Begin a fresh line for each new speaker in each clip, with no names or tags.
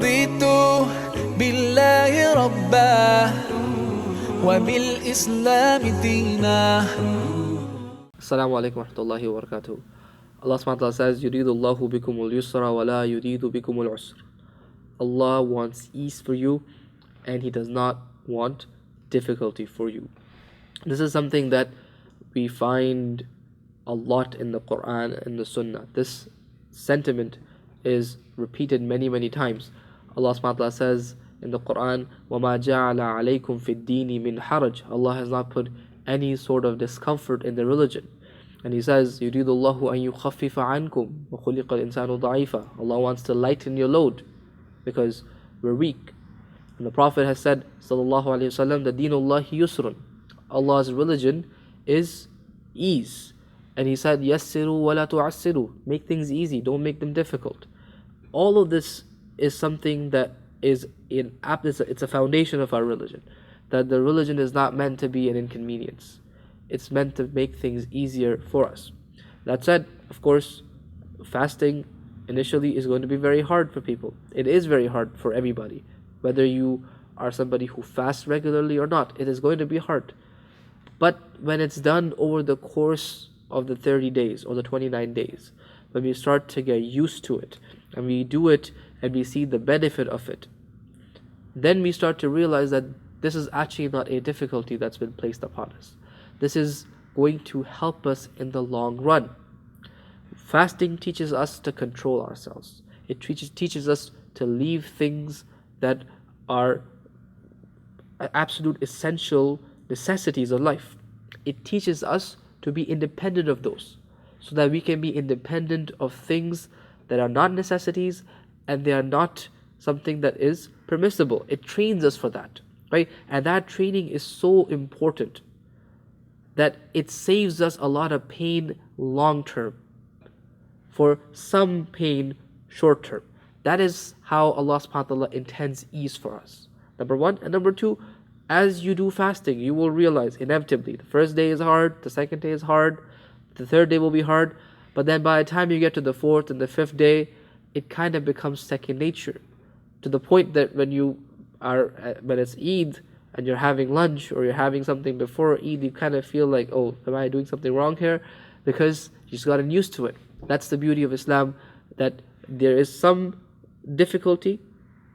رضيت بالله ربا وبالإسلام دينا.
Assalamu alaikum wa rahmatullahi wa barakatuh. Allah subhanahu wa ta'ala says, يُرِيدُ اللَّهُ بِكُمُ الْيُسْرَ وَلَا يُرِيدُ بِكُمُ الْعُسْرَ. Allah wants ease for you and He does not want difficulty for you. This is something that we find a lot in the Quran and the Sunnah. This sentiment is repeated many, many times. Allah subhanahu wa ta'ala says in the Quran, وَمَا جَعَلَ عَلَيْكُمْ فِي الدِّينِ مِنْ حَرَجٍ. Allah has not put any sort of discomfort in the religion. And He says, يُرِيدُ اللَّهُ أَن يُخَفِّفَ عَنْكُمْ وَخُلِقَ الْإِنسَانُ ضَعِيفًا. Allah wants to lighten your load because we're weak. And the Prophet has said, sallallahu alaihi wasallam, that Deenullahi yusrun. Allah's religion is ease. And He said, يَسِّرُوا وَلَا تُعَسِّرُوا. Make things easy, don't make them difficult. All of this is something that is it's a foundation of our religion. That the religion is not meant to be an inconvenience. It's meant to make things easier for us. That said, of course, fasting initially is going to be very hard for people. It is very hard for everybody. Whether you are somebody who fasts regularly or not, it is going to be hard. But when it's done over the course of the 30 days or the 29 days, when we start to get used to it, and we do it and we see the benefit of it, then we start to realize that this is actually not a difficulty that's been placed upon us. This is going to help us in the long run. Fasting teaches us to control ourselves. It teaches us to leave things that are absolute essential necessities of life. It teaches us to be independent of those, so that we can be independent of things that are not necessities and they are not something that is permissible. It trains us for that, right? And that training is so important that it saves us a lot of pain long term for some pain short term. That is how Allah subhanahu wa ta'ala intends ease for us. Number one. And number two, as you do fasting, you will realize inevitably the first day is hard, the second day is hard, the third day will be hard, but then by the time you get to the fourth and the fifth day, it kind of becomes second nature, to the point that when it's Eid and you're having lunch or you're having something before Eid, you kind of feel like, oh, am I doing something wrong here? Because you just gotten used to it. That's the beauty of Islam, that there is some difficulty,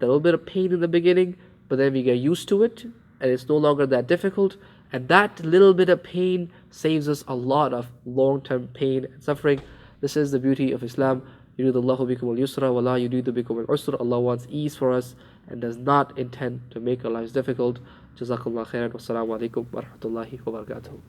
a little bit of pain in the beginning, but then we get used to it and it's no longer that difficult. And that little bit of pain saves us a lot of long-term pain and suffering. This is the beauty of Islam. يُرِيدُ اللَّهُ بِكُمُ الْيُسْرَ وَلَا يُرِيدُ بِكُمُ الْعُسْرَ. Allah wants ease for us and does not intend to make our lives difficult. Jazakallah khairan. Wassalamu alaikum wa rahmatullahi wa barakatuh.